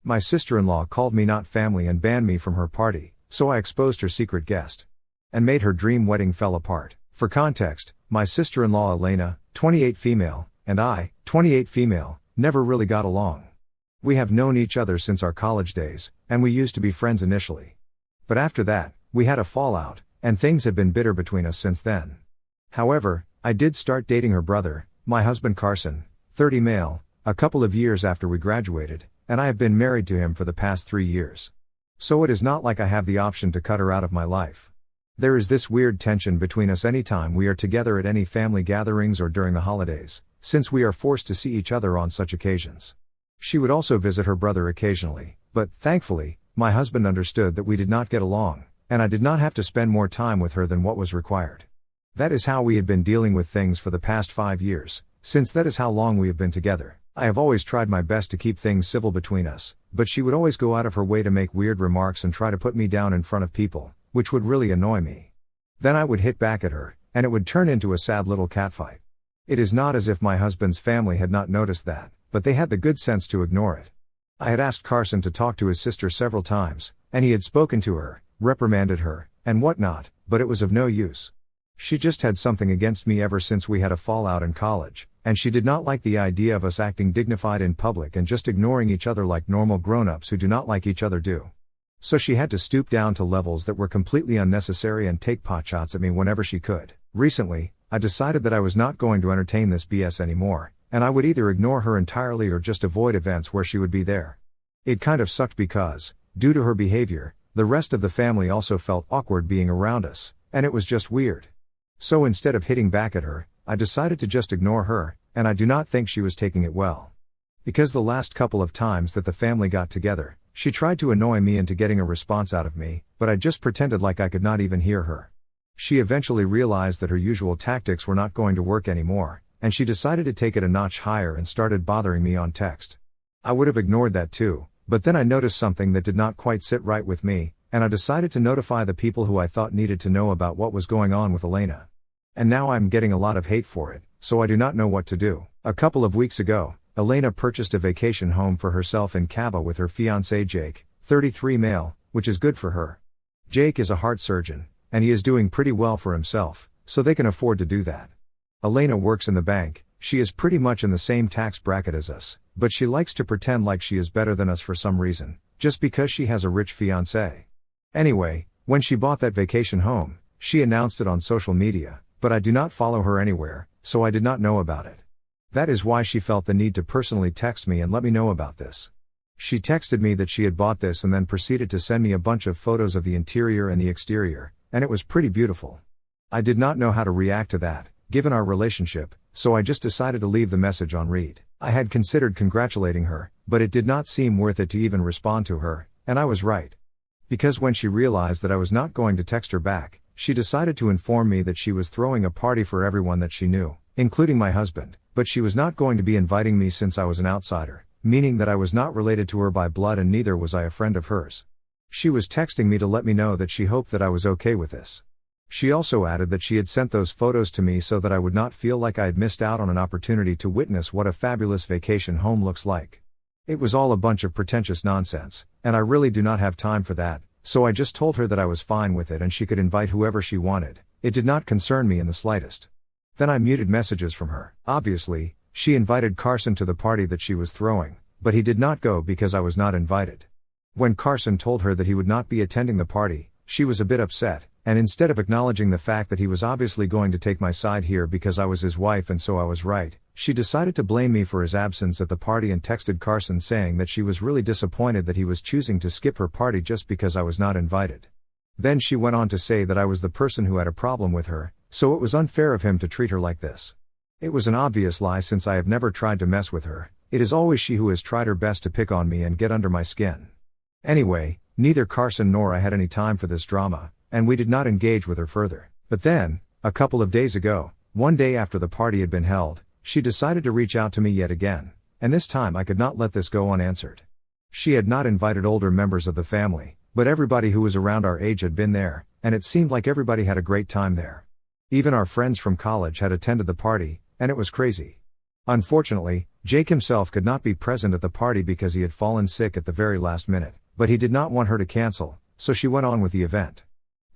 My sister-in-law called me not family and banned me from her party, so I exposed her secret guest. And made her dream wedding fell apart. For context, my sister-in-law Elena, 28 female, and I, 28 female, never really got along. We have known each other since our college days, and we used to be friends initially. But after that, we had a fallout, and things have been bitter between us since then. However, I did start dating her brother, my husband Carson, 30 male, a couple of years after we graduated, and I have been married to him for the past 3 years. So it is not like I have the option to cut her out of my life. There is this weird tension between us anytime we are together at any family gatherings or during the holidays, since we are forced to see each other on such occasions. She would also visit her brother occasionally, but, thankfully, my husband understood that we did not get along, and I did not have to spend more time with her than what was required. That is how we had been dealing with things for the past 5 years, since that is how long we have been together. I have always tried my best to keep things civil between us, but she would always go out of her way to make weird remarks and try to put me down in front of people, which would really annoy me. Then I would hit back at her, and it would turn into a sad little catfight. It is not as if my husband's family had not noticed that, but they had the good sense to ignore it. I had asked Carson to talk to his sister several times, and he had spoken to her, reprimanded her, and whatnot, but it was of no use. She just had something against me ever since we had a fallout in college, and she did not like the idea of us acting dignified in public and just ignoring each other like normal grown-ups who do not like each other do. So she had to stoop down to levels that were completely unnecessary and take potshots at me whenever she could. Recently, I decided that I was not going to entertain this BS anymore, and I would either ignore her entirely or just avoid events where she would be there. It kind of sucked because, due to her behavior, the rest of the family also felt awkward being around us, and it was just weird. So instead of hitting back at her, I decided to just ignore her, and I do not think she was taking it well. Because the last couple of times that the family got together, she tried to annoy me into getting a response out of me, but I just pretended like I could not even hear her. She eventually realized that her usual tactics were not going to work anymore, and she decided to take it a notch higher and started bothering me on text. I would have ignored that too, but then I noticed something that did not quite sit right with me, and I decided to notify the people who I thought needed to know about what was going on with Elena. And now I'm getting a lot of hate for it, so I do not know what to do. A couple of weeks ago, Elena purchased a vacation home for herself in Cabo with her fiancé Jake, 33 male, which is good for her. Jake is a heart surgeon, and he is doing pretty well for himself, so they can afford to do that. Elena works in the bank. She is pretty much in the same tax bracket as us, but she likes to pretend like she is better than us for some reason, just because she has a rich fiancé. Anyway, when she bought that vacation home, she announced it on social media, but I do not follow her anywhere, so I did not know about it. That is why she felt the need to personally text me and let me know about this. She texted me that she had bought this and then proceeded to send me a bunch of photos of the interior and the exterior, and it was pretty beautiful. I did not know how to react to that, given our relationship, so I just decided to leave the message on read. I had considered congratulating her, but it did not seem worth it to even respond to her, and I was right. Because when she realized that I was not going to text her back, she decided to inform me that she was throwing a party for everyone that she knew, including my husband, but she was not going to be inviting me since I was an outsider, meaning that I was not related to her by blood and neither was I a friend of hers. She was texting me to let me know that she hoped that I was okay with this. She also added that she had sent those photos to me so that I would not feel like I had missed out on an opportunity to witness what a fabulous vacation home looks like. It was all a bunch of pretentious nonsense, and I really do not have time for that, so I just told her that I was fine with it and she could invite whoever she wanted. It did not concern me in the slightest. Then I muted messages from her. Obviously, she invited Carson to the party that she was throwing, but he did not go because I was not invited. When Carson told her that he would not be attending the party, she was a bit upset, and instead of acknowledging the fact that he was obviously going to take my side here because I was his wife and so I was right, she decided to blame me for his absence at the party and texted Carson saying that she was really disappointed that he was choosing to skip her party just because I was not invited. Then she went on to say that I was the person who had a problem with her, so it was unfair of him to treat her like this. It was an obvious lie since I have never tried to mess with her. It is always she who has tried her best to pick on me and get under my skin. Anyway, neither Carson nor I had any time for this drama, and we did not engage with her further. But then, a couple of days ago, one day after the party had been held, she decided to reach out to me yet again, and this time I could not let this go unanswered. She had not invited older members of the family, but everybody who was around our age had been there, and it seemed like everybody had a great time there. Even our friends from college had attended the party, and it was crazy. Unfortunately, Jake himself could not be present at the party because he had fallen sick at the very last minute, but he did not want her to cancel, so she went on with the event.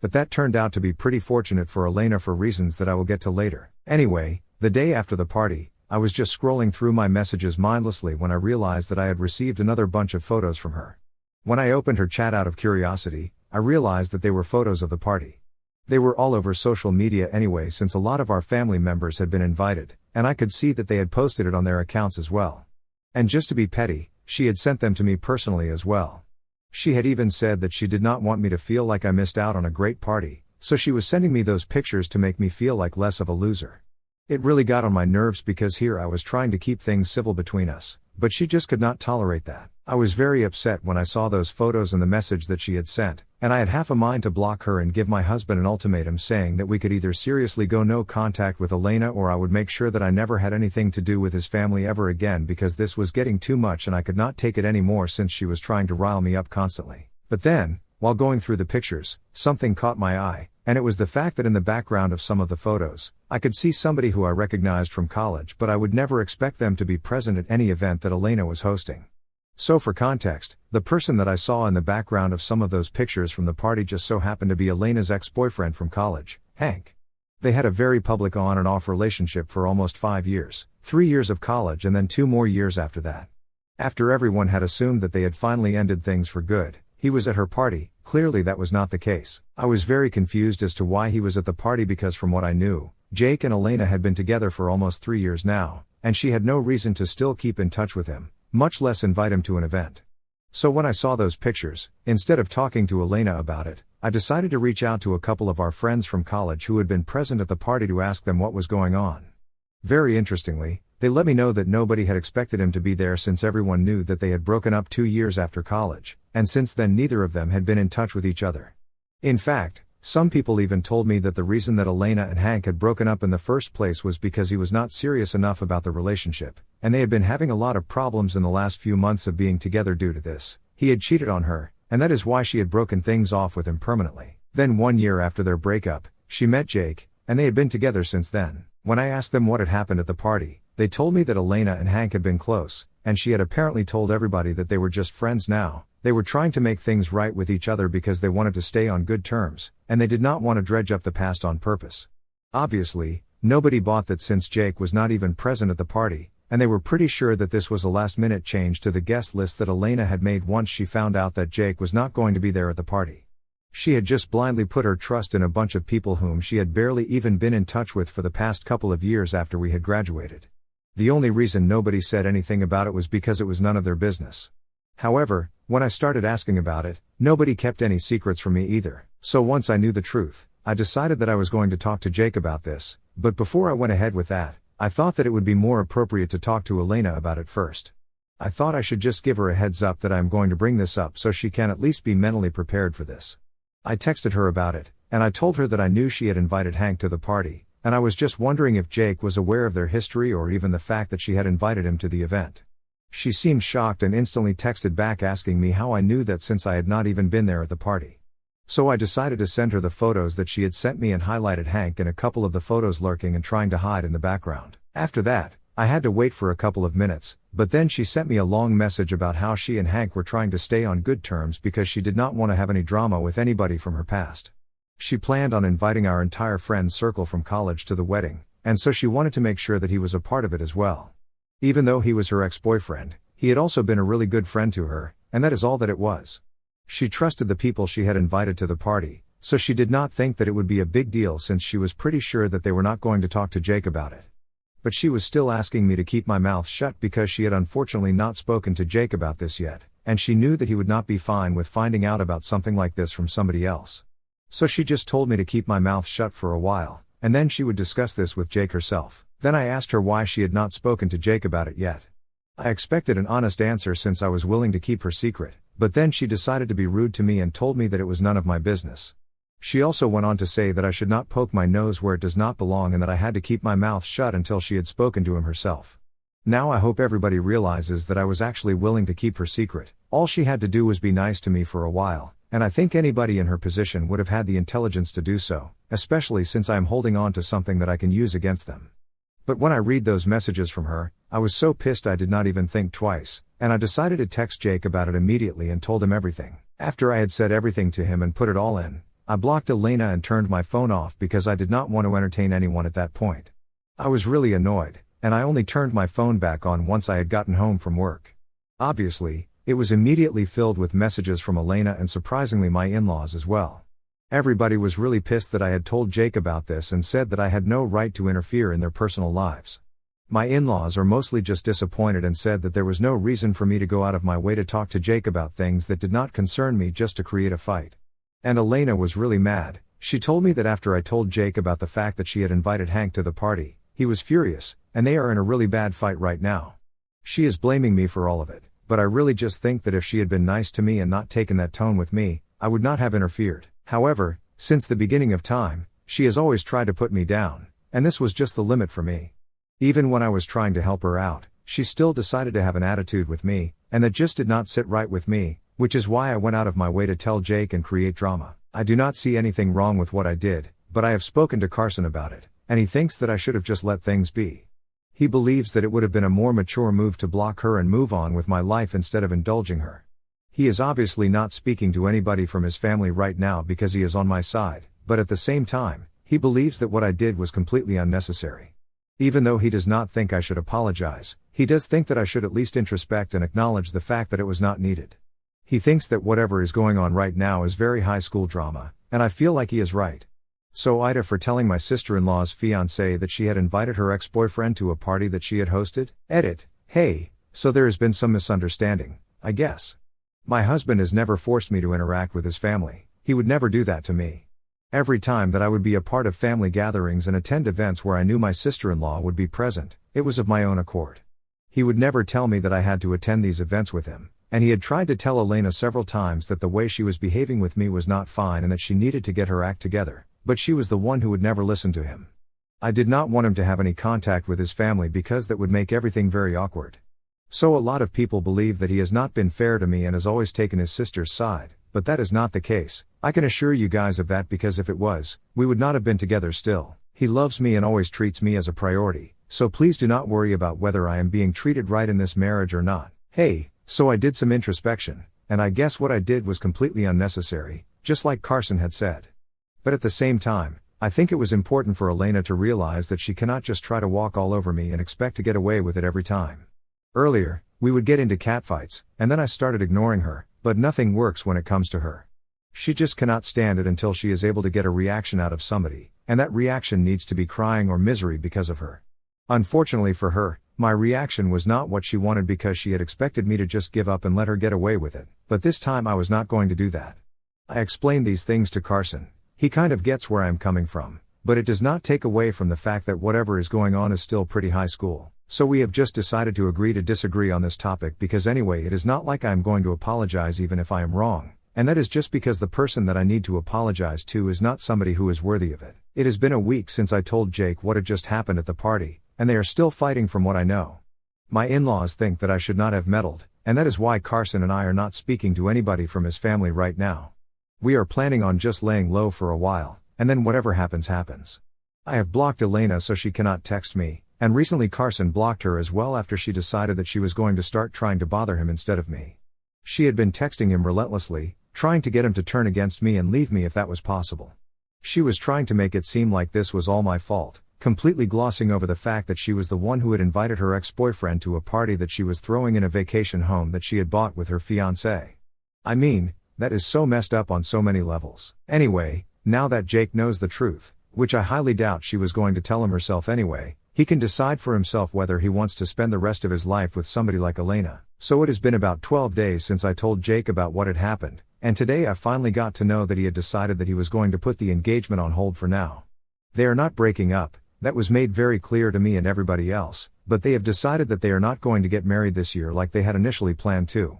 But that turned out to be pretty fortunate for Elena for reasons that I will get to later. Anyway, the day after the party, I was just scrolling through my messages mindlessly when I realized that I had received another bunch of photos from her. When I opened her chat out of curiosity, I realized that they were photos of the party. They were all over social media anyway since a lot of our family members had been invited, and I could see that they had posted it on their accounts as well. And just to be petty, she had sent them to me personally as well. She had even said that she did not want me to feel like I missed out on a great party, so she was sending me those pictures to make me feel like less of a loser. It really got on my nerves because here I was trying to keep things civil between us, but she just could not tolerate that. I was very upset when I saw those photos and the message that she had sent, and I had half a mind to block her and give my husband an ultimatum saying that we could either seriously go no contact with Elena or I would make sure that I never had anything to do with his family ever again because this was getting too much and I could not take it anymore since she was trying to rile me up constantly. But then, while going through the pictures, something caught my eye, and it was the fact that in the background of some of the photos, I could see somebody who I recognized from college but I would never expect them to be present at any event that Elena was hosting. So for context, the person that I saw in the background of some of those pictures from the party just so happened to be Elena's ex-boyfriend from college, Hank. They had a very public on and off relationship for almost 5 years, 3 years of college and then 2 more years after that. After everyone had assumed that they had finally ended things for good, he was at her party. Clearly that was not the case. I was very confused as to why he was at the party because from what I knew, Jake and Elena had been together for almost 3 years now, and she had no reason to still keep in touch with him, much less invite him to an event. So when I saw those pictures, instead of talking to Elena about it, I decided to reach out to a couple of our friends from college who had been present at the party to ask them what was going on. Very interestingly, they let me know that nobody had expected him to be there since everyone knew that they had broken up 2 years after college, and since then neither of them had been in touch with each other. In fact, some people even told me that the reason that Elena and Hank had broken up in the first place was because he was not serious enough about the relationship, and they had been having a lot of problems in the last few months of being together due to this. He had cheated on her, and that is why she had broken things off with him permanently. Then 1 year after their breakup, she met Jake, and they had been together since then. When I asked them what had happened at the party, they told me that Elena and Hank had been close, and she had apparently told everybody that they were just friends now. They were trying to make things right with each other because they wanted to stay on good terms, and they did not want to dredge up the past on purpose. Obviously, nobody bought that since Jake was not even present at the party, and they were pretty sure that this was a last-minute change to the guest list that Elena had made once she found out that Jake was not going to be there at the party. She had just blindly put her trust in a bunch of people whom she had barely even been in touch with for the past couple of years after we had graduated. The only reason nobody said anything about it was because it was none of their business. However, when I started asking about it, nobody kept any secrets from me either. So once I knew the truth, I decided that I was going to talk to Jake about this, but before I went ahead with that, I thought that it would be more appropriate to talk to Elena about it first. I thought I should just give her a heads up that I am going to bring this up so she can at least be mentally prepared for this. I texted her about it, and I told her that I knew she had invited Hank to the party, and I was just wondering if Jake was aware of their history or even the fact that she had invited him to the event. She seemed shocked and instantly texted back asking me how I knew that since I had not even been there at the party. So I decided to send her the photos that she had sent me and highlighted Hank in a couple of the photos lurking and trying to hide in the background. After that, I had to wait for a couple of minutes, but then she sent me a long message about how she and Hank were trying to stay on good terms because she did not want to have any drama with anybody from her past. She planned on inviting our entire friend circle from college to the wedding, and so she wanted to make sure that he was a part of it as well. Even though he was her ex-boyfriend, he had also been a really good friend to her, and that is all that it was. She trusted the people she had invited to the party, so she did not think that it would be a big deal since she was pretty sure that they were not going to talk to Jake about it. But she was still asking me to keep my mouth shut because she had unfortunately not spoken to Jake about this yet, and she knew that he would not be fine with finding out about something like this from somebody else. So she just told me to keep my mouth shut for a while, and then she would discuss this with Jake herself. Then I asked her why she had not spoken to Jake about it yet. I expected an honest answer since I was willing to keep her secret, but then she decided to be rude to me and told me that it was none of my business. She also went on to say that I should not poke my nose where it does not belong and that I had to keep my mouth shut until she had spoken to him herself. Now I hope everybody realizes that I was actually willing to keep her secret. All she had to do was be nice to me for a while, and I think anybody in her position would have had the intelligence to do so, especially since I am holding on to something that I can use against them. But when I read those messages from her, I was so pissed I did not even think twice, and I decided to text Jake about it immediately and told him everything. After I had said everything to him and put it all in, I blocked Elena and turned my phone off because I did not want to entertain anyone at that point. I was really annoyed, and I only turned my phone back on once I had gotten home from work. Obviously, it was immediately filled with messages from Elena and surprisingly my in-laws as well. Everybody was really pissed that I had told Jake about this and said that I had no right to interfere in their personal lives. My in-laws are mostly just disappointed and said that there was no reason for me to go out of my way to talk to Jake about things that did not concern me just to create a fight. And Elena was really mad. She told me that after I told Jake about the fact that she had invited Hank to the party, he was furious, and they are in a really bad fight right now. She is blaming me for all of it, but I really just think that if she had been nice to me and not taken that tone with me, I would not have interfered. However, since the beginning of time, she has always tried to put me down, and this was just the limit for me. Even when I was trying to help her out, she still decided to have an attitude with me, and that just did not sit right with me, which is why I went out of my way to tell Jake and create drama. I do not see anything wrong with what I did, but I have spoken to Carson about it, and he thinks that I should have just let things be. He believes that it would have been a more mature move to block her and move on with my life instead of indulging her. He is obviously not speaking to anybody from his family right now because he is on my side, but at the same time, he believes that what I did was completely unnecessary. Even though he does not think I should apologize, he does think that I should at least introspect and acknowledge the fact that it was not needed. He thinks that whatever is going on right now is very high school drama, and I feel like he is right. So Ida for telling my sister-in-law's fiancé that she had invited her ex-boyfriend to a party that she had hosted. Edit. Hey, so there has been some misunderstanding, I guess. My husband has never forced me to interact with his family. He would never do that to me. Every time that I would be a part of family gatherings and attend events where I knew my sister-in-law would be present, it was of my own accord. He would never tell me that I had to attend these events with him, and he had tried to tell Elena several times that the way she was behaving with me was not fine and that she needed to get her act together, but she was the one who would never listen to him. I did not want him to have any contact with his family because that would make everything very awkward. So a lot of people believe that he has not been fair to me and has always taken his sister's side, but that is not the case. I can assure you guys of that because if it was, we would not have been together still. He loves me and always treats me as a priority, so please do not worry about whether I am being treated right in this marriage or not. Hey, so I did some introspection, and I guess what I did was completely unnecessary, just like Carson had said. But at the same time, I think it was important for Elena to realize that she cannot just try to walk all over me and expect to get away with it every time. Earlier, we would get into catfights, and then I started ignoring her, but nothing works when it comes to her. She just cannot stand it until she is able to get a reaction out of somebody, and that reaction needs to be crying or misery because of her. Unfortunately for her, my reaction was not what she wanted because she had expected me to just give up and let her get away with it, but this time I was not going to do that. I explained these things to Carson. He kind of gets where I am coming from, but it does not take away from the fact that whatever is going on is still pretty high school. So we have just decided to agree to disagree on this topic because anyway it is not like I am going to apologize even if I am wrong, and that is just because the person that I need to apologize to is not somebody who is worthy of it. It has been a week since I told Jake what had just happened at the party, and they are still fighting from what I know. My in-laws think that I should not have meddled, and that is why Carson and I are not speaking to anybody from his family right now. We are planning on just laying low for a while, and then whatever happens happens. I have blocked Elena so she cannot text me, and recently Carson blocked her as well after she decided that she was going to start trying to bother him instead of me. She had been texting him relentlessly, trying to get him to turn against me and leave me if that was possible. She was trying to make it seem like this was all my fault, completely glossing over the fact that she was the one who had invited her ex-boyfriend to a party that she was throwing in a vacation home that she had bought with her fiancé. I mean, that is so messed up on so many levels. Anyway, now that Jake knows the truth, which I highly doubt she was going to tell him herself anyway, he can decide for himself whether he wants to spend the rest of his life with somebody like Elena. So it has been about 12 days since I told Jake about what had happened, and today I finally got to know that he had decided that he was going to put the engagement on hold for now. They are not breaking up, that was made very clear to me and everybody else, but they have decided that they are not going to get married this year like they had initially planned to.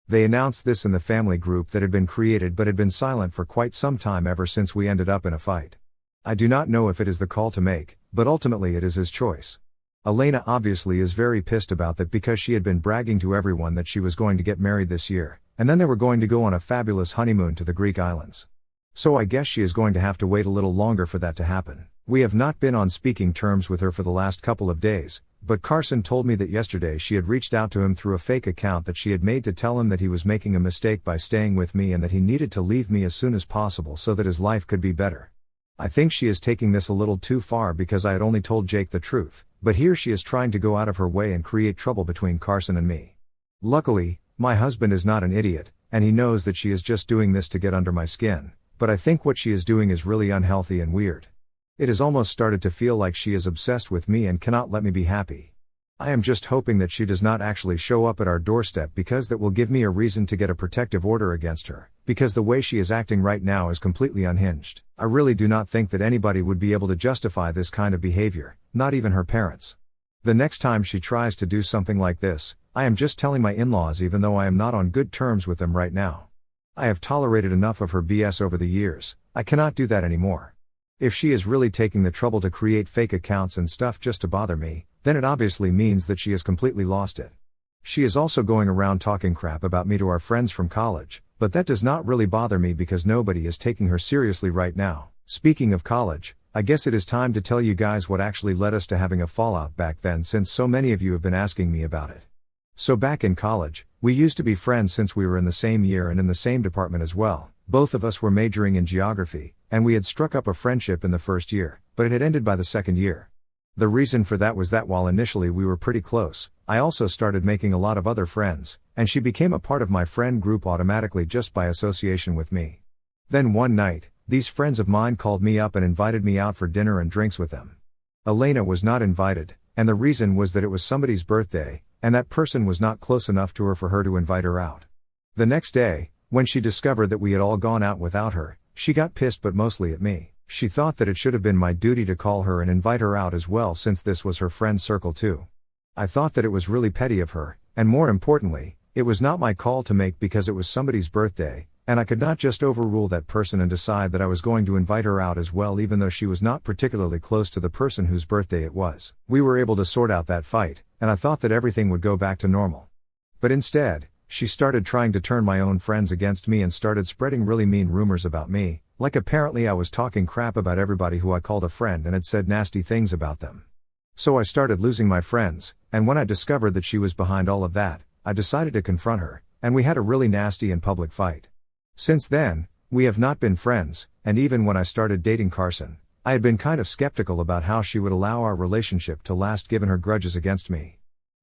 They announced this in the family group that had been created but had been silent for quite some time ever since we ended up in a fight. I do not know if it is the call to make, but ultimately it is his choice. Elena obviously is very pissed about that because she had been bragging to everyone that she was going to get married this year, and then they were going to go on a fabulous honeymoon to the Greek islands. So I guess she is going to have to wait a little longer for that to happen. We have not been on speaking terms with her for the last couple of days, but Carson told me that yesterday she had reached out to him through a fake account that she had made to tell him that he was making a mistake by staying with me and that he needed to leave me as soon as possible so that his life could be better. I think she is taking this a little too far because I had only told Jake the truth, but here she is trying to go out of her way and create trouble between Carson and me. Luckily, my husband is not an idiot, and he knows that she is just doing this to get under my skin, but I think what she is doing is really unhealthy and weird. It has almost started to feel like she is obsessed with me and cannot let me be happy. I am just hoping that she does not actually show up at our doorstep because that will give me a reason to get a protective order against her, because the way she is acting right now is completely unhinged. I really do not think that anybody would be able to justify this kind of behavior, not even her parents. The next time she tries to do something like this, I am just telling my in-laws even though I am not on good terms with them right now. I have tolerated enough of her BS over the years, I cannot do that anymore. If she is really taking the trouble to create fake accounts and stuff just to bother me, then it obviously means that she has completely lost it. She is also going around talking crap about me to our friends from college, but that does not really bother me because nobody is taking her seriously right now. Speaking of college, I guess it is time to tell you guys what actually led us to having a fallout back then since so many of you have been asking me about it. So back in college, we used to be friends since we were in the same year and in the same department as well. Both of us were majoring in geography, and we had struck up a friendship in the first year, but it had ended by the second year. The reason for that was that while initially we were pretty close, I also started making a lot of other friends, and she became a part of my friend group automatically just by association with me. Then one night, these friends of mine called me up and invited me out for dinner and drinks with them. Elena was not invited, and the reason was that it was somebody's birthday, and that person was not close enough to her for her to invite her out. The next day, when she discovered that we had all gone out without her, she got pissed but mostly at me. She thought that it should have been my duty to call her and invite her out as well since this was her friend circle too. I thought that it was really petty of her, and more importantly, it was not my call to make because it was somebody's birthday, and I could not just overrule that person and decide that I was going to invite her out as well even though she was not particularly close to the person whose birthday it was. We were able to sort out that fight, and I thought that everything would go back to normal. But instead, she started trying to turn my own friends against me and started spreading really mean rumors about me, like apparently I was talking crap about everybody who I called a friend and had said nasty things about them. So I started losing my friends, and when I discovered that she was behind all of that, I decided to confront her, and we had a really nasty and public fight. Since then, we have not been friends, and even when I started dating Carson, I had been kind of skeptical about how she would allow our relationship to last given her grudges against me.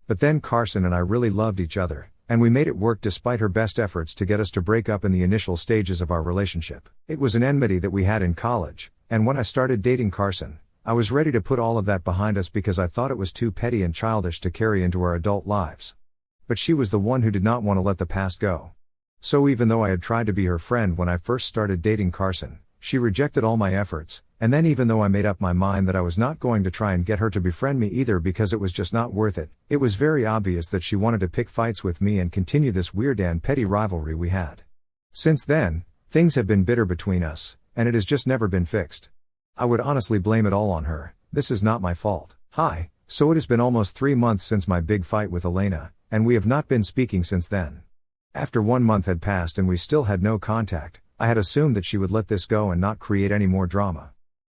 But then Carson and I really loved each other, and we made it work despite her best efforts to get us to break up in the initial stages of our relationship. It was an enmity that we had in college, and when I started dating Carson, I was ready to put all of that behind us because I thought it was too petty and childish to carry into our adult lives. But she was the one who did not want to let the past go. So even though I had tried to be her friend when I first started dating Carson, she rejected all my efforts, and then even though I made up my mind that I was not going to try and get her to befriend me either because it was just not worth it, it was very obvious that she wanted to pick fights with me and continue this weird and petty rivalry we had. Since then, things have been bitter between us, and it has just never been fixed. I would honestly blame it all on her. This is not my fault. Hi, so it has been almost 3 months since my big fight with Elena, and we have not been speaking since then. After 1 month had passed and we still had no contact, I had assumed that she would let this go and not create any more drama.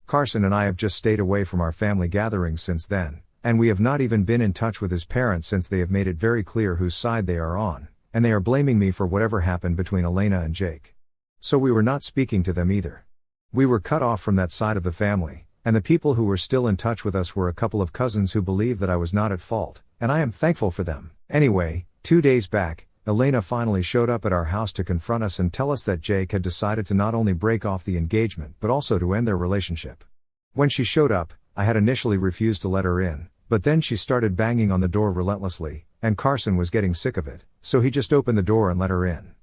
Carson and I have just stayed away from our family gatherings since then, and we have not even been in touch with his parents since they have made it very clear whose side they are on, and they are blaming me for whatever happened between Elena and Jake. So we were not speaking to them either. We were cut off from that side of the family, and the people who were still in touch with us were a couple of cousins who believed that I was not at fault, and I am thankful for them. Anyway, 2 days back, Elena finally showed up at our house to confront us and tell us that Jake had decided to not only break off the engagement but also to end their relationship. When she showed up, I had initially refused to let her in, but then she started banging on the door relentlessly, and Carson was getting sick of it, so he just opened the door and let her in.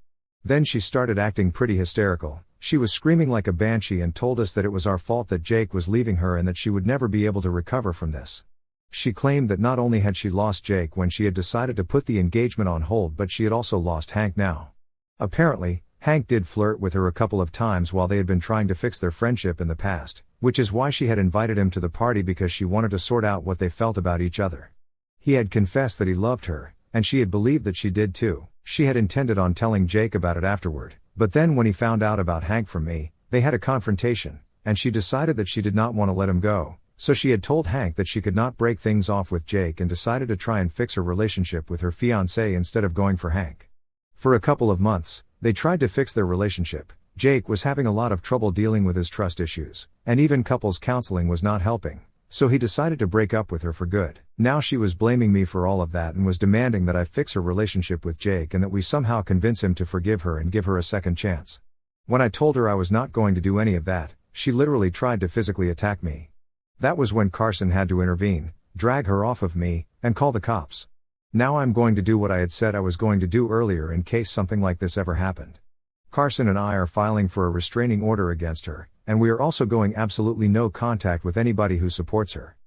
Then she started acting pretty hysterical. She was screaming like a banshee and told us that it was our fault that Jake was leaving her and that she would never be able to recover from this. She claimed that not only had she lost Jake when she had decided to put the engagement on hold but she had also lost Hank now. Apparently, Hank did flirt with her a couple of times while they had been trying to fix their friendship in the past, which is why she had invited him to the party because she wanted to sort out what they felt about each other. He had confessed that he loved her, and she had believed that she did too. She had intended on telling Jake about it afterward, but then when he found out about Hank from me, They had a confrontation, and she decided that she did not want to let him go, so she had told Hank that she could not break things off with Jake and decided to try and fix her relationship with her fiancé instead of going for Hank. For a couple of months, they tried to fix their relationship. Jake was having a lot of trouble dealing with his trust issues, and even couples counseling was not helping, so he decided to break up with her for good. Now she was blaming me for all of that and was demanding that I fix her relationship with Jake and that we somehow convince him to forgive her and give her a second chance. When I told her I was not going to do any of that, she literally tried to physically attack me. That was when Carson had to intervene, drag her off of me, and call the cops. Now I'm going to do what I had said I was going to do earlier in case something like this ever happened. Carson and I are filing for a restraining order against her, and we are also going absolutely no contact with anybody who supports her.